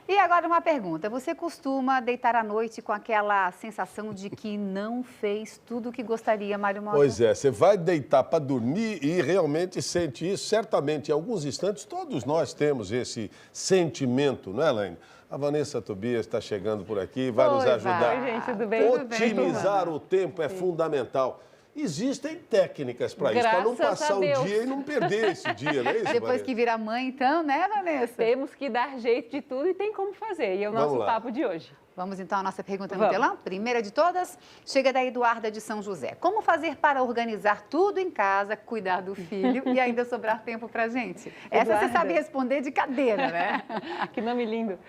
E agora uma pergunta, você costuma deitar à noite com aquela sensação de que não fez tudo o que gostaria, Mário Mota? Pois é, você vai deitar para dormir e realmente sente isso. Certamente, em alguns instantes, todos nós temos esse sentimento, não é, Elaine? A Vanessa Tobias está chegando por aqui, vai nos ajudar. Oi, gente, tudo bem? Otimizar o tempo é fundamental. Existem técnicas para isso, para não passar o dia e não perder esse dia, não é isso, Depois Vanessa? que virar mãe, então, né, Vanessa? Temos que dar jeito de tudo e tem como fazer. E é o nosso papo de hoje. Vamos então à nossa pergunta no telão? Primeira de todas, chega da Eduarda de São José. Como fazer para organizar tudo em casa, cuidar do filho e ainda sobrar tempo pra gente? Essa você sabe responder de cadeira, né? Que nome lindo.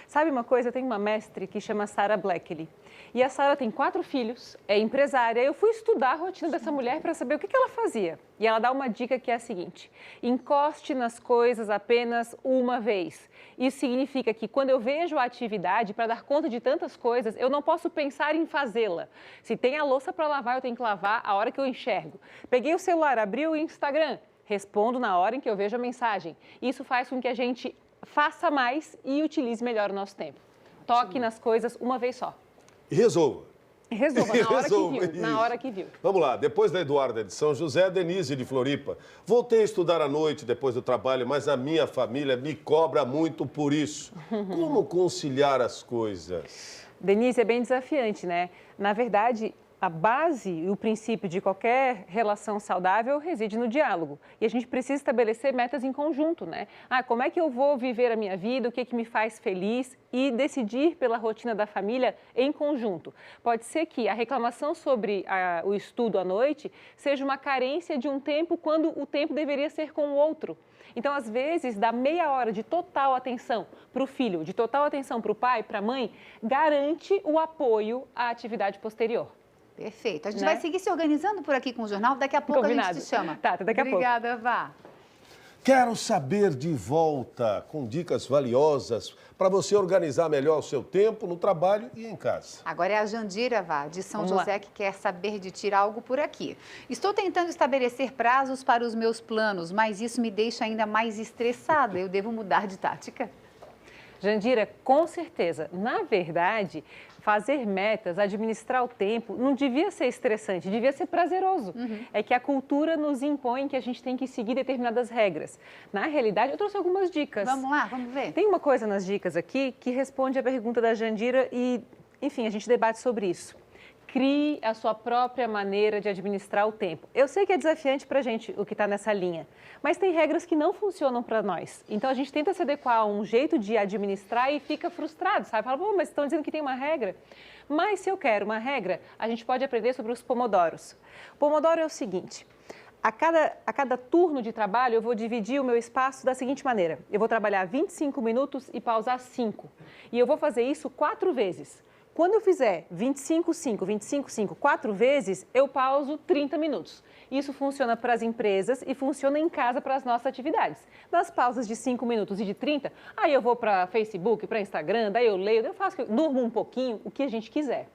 Sabe uma coisa? Eu tenho uma mestre que chama Sarah Blackley. E a Sarah tem 4 filhos, é empresária. Eu fui estudar a rotina dessa mulher para saber o que ela fazia. E ela dá uma dica que é a seguinte: encoste nas coisas apenas uma vez. Isso significa que quando eu vejo a atividade, para dar conta de tantas coisas, eu não posso pensar em fazê-la. Se tem a louça para lavar, eu tenho que lavar a hora que eu enxergo. Peguei o celular, abri o Instagram, respondo na hora em que eu vejo a mensagem. Isso faz com que a gente faça mais e utilize melhor o nosso tempo. Toque nas coisas uma vez só. E resolva. Resolva, na hora que viu. Vamos lá, depois da Eduarda de São José, Denise de Floripa. Voltei a estudar à noite depois do trabalho, mas a minha família me cobra muito por isso. Como conciliar as coisas? Denise, é bem desafiante, né? Na verdade, a base e o princípio de qualquer relação saudável reside no diálogo. E a gente precisa estabelecer metas em conjunto, né? Como é que eu vou viver a minha vida, o que me faz feliz e decidir pela rotina da família em conjunto. Pode ser que a reclamação sobre o estudo à noite seja uma carência de um tempo quando o tempo deveria ser com o outro. Então, às vezes, dar meia hora de total atenção para o filho, de total atenção para o pai, para a mãe, garante o apoio à atividade posterior. Perfeito. A gente vai seguir se organizando por aqui com o jornal. Daqui a pouco Combinado. A gente te chama. Tá, daqui a pouco. Obrigada, Vá. Quero saber de volta com dicas valiosas para você organizar melhor o seu tempo no trabalho e em casa. Agora é a Jandira, Vá, de São José, que quer saber de ti algo por aqui. Estou tentando estabelecer prazos para os meus planos, mas isso me deixa ainda mais estressada. Eu devo mudar de tática? Jandira, com certeza. Na verdade, fazer metas, administrar o tempo, não devia ser estressante, devia ser prazeroso. É que a cultura nos impõe que a gente tem que seguir determinadas regras. Na realidade, eu trouxe algumas dicas. Vamos lá, vamos ver. Tem uma coisa nas dicas aqui que responde à pergunta da Jandira e, enfim, a gente debate sobre isso. Crie a sua própria maneira de administrar o tempo. Eu sei que é desafiante para a gente o que está nessa linha, mas tem regras que não funcionam para nós. Então, a gente tenta se adequar a um jeito de administrar e fica frustrado, sabe? Fala, mas estão dizendo que tem uma regra. Mas se eu quero uma regra, a gente pode aprender sobre os pomodoros. O pomodoro é o seguinte: a cada turno de trabalho, eu vou dividir o meu espaço da seguinte maneira. Eu vou trabalhar 25 minutos e pausar 5. E eu vou fazer isso 4 vezes. Quando eu fizer 25, 5, 25, 5, 4 vezes, eu pauso 30 minutos. Isso funciona para as empresas e funciona em casa para as nossas atividades. Nas pausas de 5 minutos e de 30, aí eu vou para Facebook, para Instagram, daí eu leio, eu faço, durmo um pouquinho, o que a gente quiser.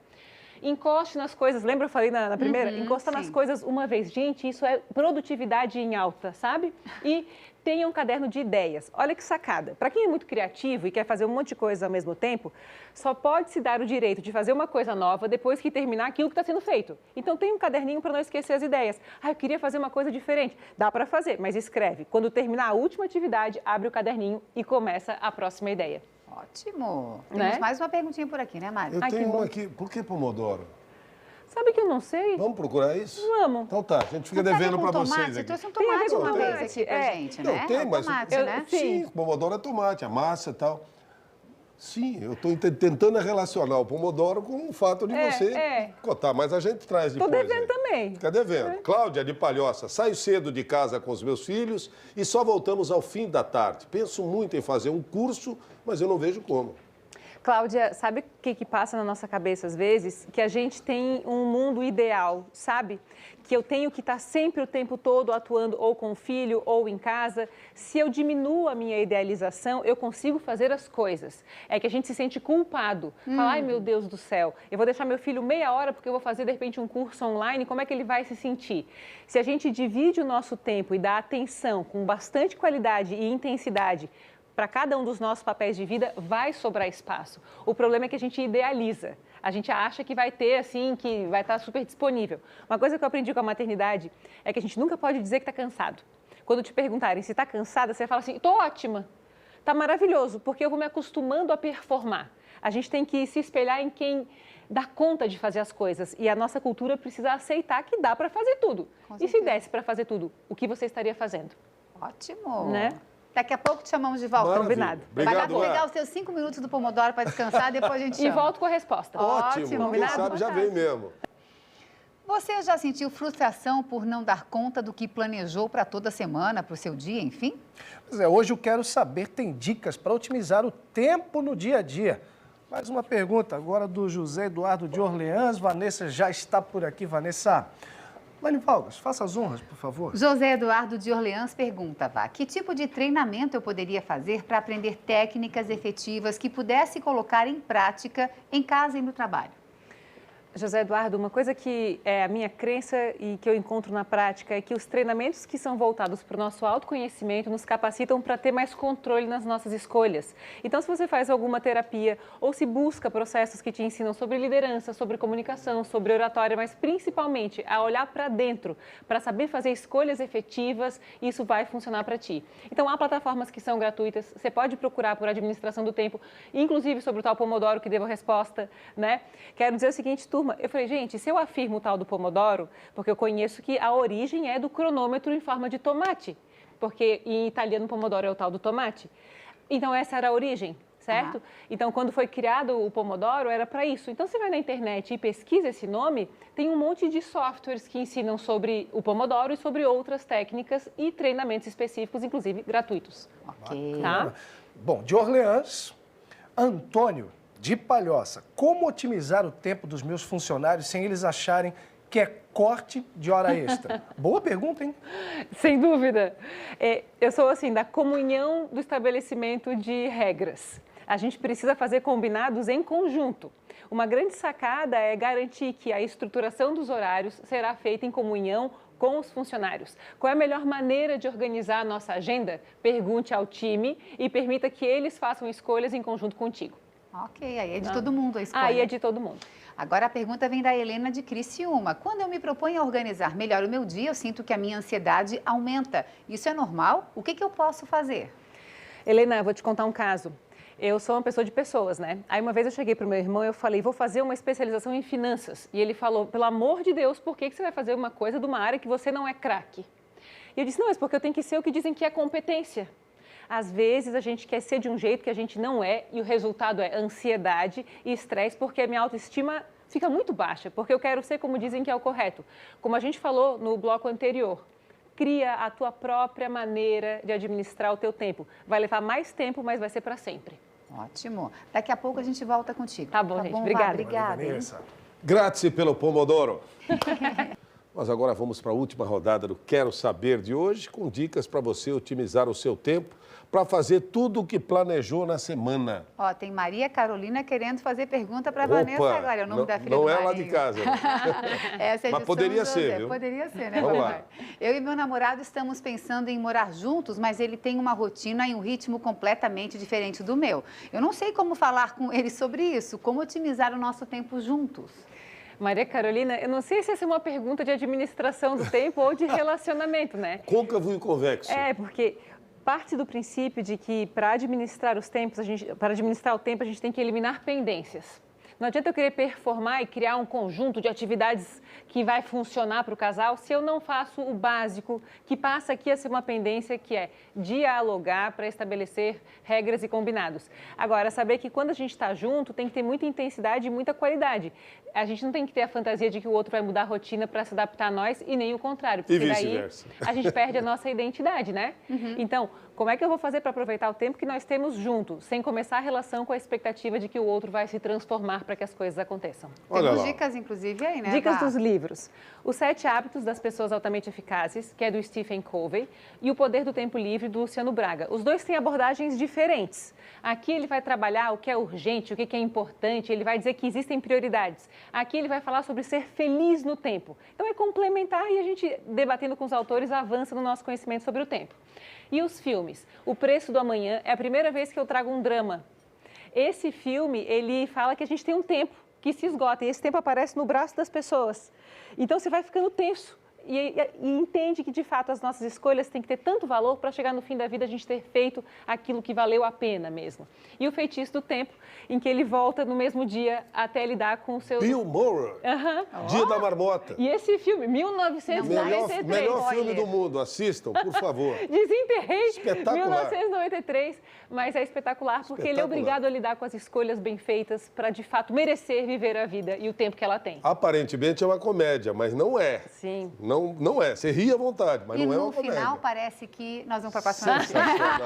Encoste nas coisas, lembra eu falei na primeira? Encostar nas coisas uma vez. Gente, isso é produtividade em alta, sabe? E tenha um caderno de ideias. Olha que sacada. Para quem é muito criativo e quer fazer um monte de coisa ao mesmo tempo, só pode se dar o direito de fazer uma coisa nova depois que terminar aquilo que está sendo feito. Então, tem um caderninho para não esquecer as ideias. Eu queria fazer uma coisa diferente. Dá para fazer, mas escreve. Quando terminar a última atividade, abre o caderninho e começa a próxima ideia. Ótimo. Temos mais uma perguntinha por aqui, né, Mário? Eu tenho uma aqui. Por que pomodoro? Sabe que eu não sei? Vamos procurar isso? Vamos. Então tá, a gente fica devendo para vocês aqui. Trouxe um tomate uma vez aqui pra gente, né? Não, tem, mas... tomate, né? Sim, pomodoro é tomate, a massa e tal. Sim, eu estou tentando relacionar o pomodoro com o fato de você cotar, mas a gente traz depois. Estou devendo também. Fica devendo. Cláudia de Palhoça, saio cedo de casa com os meus filhos e só voltamos ao fim da tarde. Penso muito em fazer um curso, mas eu não vejo como. Cláudia, sabe o que passa na nossa cabeça às vezes? Que a gente tem um mundo ideal, sabe? Que eu tenho que estar sempre o tempo todo atuando ou com o filho ou em casa. Se eu diminuo a minha idealização, eu consigo fazer as coisas. É que a gente se sente culpado. Fala, ai meu Deus do céu, eu vou deixar meu filho meia hora porque eu vou fazer de repente um curso online, como é que ele vai se sentir? Se a gente divide o nosso tempo e dá atenção com bastante qualidade e intensidade para cada um dos nossos papéis de vida, vai sobrar espaço. O problema é que a gente idealiza. A gente acha que vai ter, assim, que vai estar super disponível. Uma coisa que eu aprendi com a maternidade é que a gente nunca pode dizer que está cansado. Quando te perguntarem se está cansada, você fala assim, estou ótima, está maravilhoso, porque eu vou me acostumando a performar. A gente tem que se espelhar em quem dá conta de fazer as coisas. E a nossa cultura precisa aceitar que dá para fazer tudo. E se desse para fazer tudo, o que você estaria fazendo? Ótimo. Né? Daqui a pouco te chamamos de volta. Maravilha. Combinado. Obrigado, Vai lá pegar Ana. os seus 5 minutos do Pomodoro para descansar, depois a gente chama. E volto com a resposta. Ótimo, quem combinado? sabe já vem mesmo. Você já sentiu frustração por não dar conta do que planejou para toda semana, para o seu dia, enfim? Pois é, hoje eu quero saber, tem dicas para otimizar o tempo no dia a dia. Mais uma pergunta agora do José Eduardo de Orleans. Vanessa já está por aqui. Vanessa, Laine Vargas, faça as honras, por favor. José Eduardo de Orleans pergunta, Vá, que tipo de treinamento eu poderia fazer para aprender técnicas efetivas que pudesse colocar em prática em casa e no trabalho? José Eduardo, uma coisa que é a minha crença e que eu encontro na prática é que os treinamentos que são voltados para o nosso autoconhecimento nos capacitam para ter mais controle nas nossas escolhas. Então, se você faz alguma terapia ou se busca processos que te ensinam sobre liderança, sobre comunicação, sobre oratória, mas principalmente a olhar para dentro, para saber fazer escolhas efetivas, isso vai funcionar para ti. Então, há plataformas que são gratuitas, você pode procurar por administração do tempo, inclusive sobre o tal Pomodoro que deu a resposta, né? Quero dizer o seguinte, eu falei, gente, se eu afirmo o tal do Pomodoro, porque eu conheço que a origem é do cronômetro em forma de tomate, porque em italiano Pomodoro é o tal do tomate. Então, essa era a origem, certo? Então, quando foi criado o Pomodoro, era para isso. Então, você vai na internet e pesquisa esse nome, tem um monte de softwares que ensinam sobre o Pomodoro e sobre outras técnicas e treinamentos específicos, inclusive gratuitos. Ok. Tá? Bom, de Orleans, Antônio de Palhoça. Como otimizar o tempo dos meus funcionários sem eles acharem que é corte de hora extra? Boa pergunta, hein? Sem dúvida. Eu sou, assim, da comunhão do estabelecimento de regras. A gente precisa fazer combinados em conjunto. Uma grande sacada é garantir que a estruturação dos horários será feita em comunhão com os funcionários. Qual é a melhor maneira de organizar a nossa agenda? Pergunte ao time e permita que eles façam escolhas em conjunto contigo. Ok, aí é de todo mundo a escolha. Aí é de todo mundo. Agora a pergunta vem da Helena de Criciúma. Quando eu me proponho a organizar melhor o meu dia, eu sinto que a minha ansiedade aumenta. Isso é normal? O que eu posso fazer? Helena, eu vou te contar um caso. Eu sou uma pessoa de pessoas, né? Aí uma vez eu cheguei para o meu irmão e eu falei, vou fazer uma especialização em finanças. E ele falou, pelo amor de Deus, por que você vai fazer uma coisa de uma área que você não é craque? E eu disse, não, mas porque eu tenho que ser o que dizem que é competência. Às vezes a gente quer ser de um jeito que a gente não é e o resultado é ansiedade e estresse porque a minha autoestima fica muito baixa, porque eu quero ser como dizem que é o correto. Como a gente falou no bloco anterior, cria a tua própria maneira de administrar o teu tempo. Vai levar mais tempo, mas vai ser para sempre. Ótimo. Daqui a pouco a gente volta contigo. Tá bom, gente. Obrigada. Obrigada. Grazie pelo Pomodoro. Nós agora vamos para a última rodada do Quero Saber de hoje, com dicas para você otimizar o seu tempo para fazer tudo o que planejou na semana. Ó, tem Maria Carolina querendo fazer pergunta para a Vanessa agora. É o nome da filha não do é lá Marinho. de casa. Essa é Mas de poderia São ser, José. viu? Poderia ser, né, Vamos lá. papai? Eu e meu namorado estamos pensando em morar juntos, mas ele tem uma rotina e um ritmo completamente diferente do meu. Eu não sei como falar com ele sobre isso, como otimizar o nosso tempo juntos. Maria Carolina, eu não sei se essa é uma pergunta de administração do tempo ou de relacionamento, né? Côncavo e convexo. É, porque parte do princípio de que para administrar os tempos, para administrar o tempo, a gente tem que eliminar pendências. Não adianta eu querer performar e criar um conjunto de atividades que vai funcionar para o casal se eu não faço o básico, que passa aqui a ser uma pendência, que é dialogar para estabelecer regras e combinados. Agora, saber que quando a gente está junto, tem que ter muita intensidade e muita qualidade. A gente não tem que ter a fantasia de que o outro vai mudar a rotina para se adaptar a nós e nem o contrário, porque daí a gente perde a nossa identidade, né? Então, como é que eu vou fazer para aproveitar o tempo que nós temos junto, sem começar a relação com a expectativa de que o outro vai se transformar para que as coisas aconteçam? Temos dicas, inclusive, aí, né? Dicas dos livros. Os 7 Hábitos das Pessoas Altamente Eficazes, que é do Stephen Covey, e O Poder do Tempo Livre, do Luciano Braga. Os dois têm abordagens diferentes. Aqui ele vai trabalhar o que é urgente, o que é importante, ele vai dizer que existem prioridades. Aqui ele vai falar sobre ser feliz no tempo. Então é complementar e a gente, debatendo com os autores, avança no nosso conhecimento sobre o tempo. E os filmes? O Preço do Amanhã é a primeira vez que eu trago um drama. Esse filme, ele fala que a gente tem um tempo que se esgota, e esse tempo aparece no braço das pessoas. Então, você vai ficando tenso. E entende que, de fato, as nossas escolhas têm que ter tanto valor para chegar no fim da vida a gente ter feito aquilo que valeu a pena mesmo. E o Feitiço do Tempo, em que ele volta no mesmo dia até lidar com o seu... Bill Murray, Dia da Marmota. E esse filme, 1993. Melhor filme do mundo, assistam, por favor. Desenterrei, Espetacular. 1993, mas é espetacular porque ele é obrigado a lidar com as escolhas bem feitas para, de fato, merecer viver a vida e o tempo que ela tem. Aparentemente é uma comédia, mas não é. Sim. Não é. Você ri à vontade, mas não é uma comédia. E no final parece que nós vamos para a próxima. Sensacional.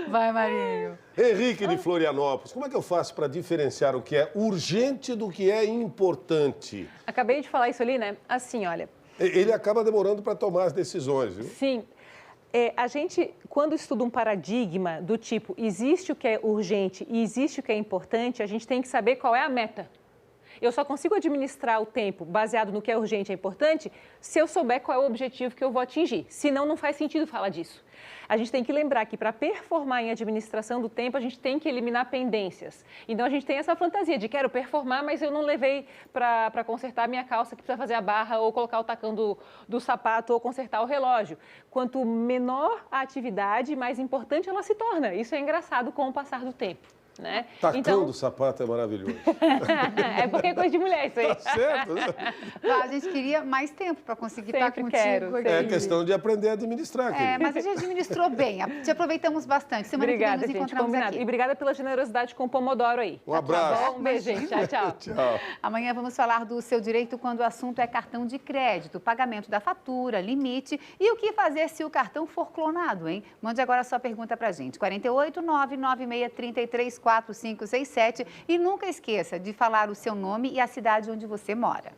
Vai, Marinho. Henrique de Florianópolis, como é que eu faço para diferenciar o que é urgente do que é importante? Acabei de falar isso ali, né? Assim, olha... Ele acaba demorando para tomar as decisões, viu? Sim. A gente, quando estuda um paradigma do tipo, existe o que é urgente e existe o que é importante, a gente tem que saber qual é a meta. Eu só consigo administrar o tempo baseado no que é urgente e importante se eu souber qual é o objetivo que eu vou atingir. Senão, não faz sentido falar disso. A gente tem que lembrar que para performar em administração do tempo, a gente tem que eliminar pendências. Então, a gente tem essa fantasia de quero performar, mas eu não levei para consertar a minha calça que precisa fazer a barra, ou colocar o tacão do sapato, ou consertar o relógio. Quanto menor a atividade, mais importante ela se torna. Isso é engraçado com o passar do tempo. Né? Tacão então... do sapato é maravilhoso. É porque é coisa de mulher isso aí. Tá certo, né? A gente queria mais tempo para conseguir estar contigo aqui. É questão de aprender a administrar, querido. Mas a gente administrou bem, te aproveitamos bastante. Semana obrigada, que vem nos encontramos combinado. aqui. E obrigada pela generosidade com o Pomodoro aí. Um abraço. Tá bom? Um beijo, gente. Tchau, tchau. Tchau. Amanhã vamos falar do seu direito quando o assunto é cartão de crédito, pagamento da fatura, limite e o que fazer se o cartão for clonado, hein? Mande agora a sua pergunta pra gente. 48996334567 e nunca esqueça de falar o seu nome e a cidade onde você mora.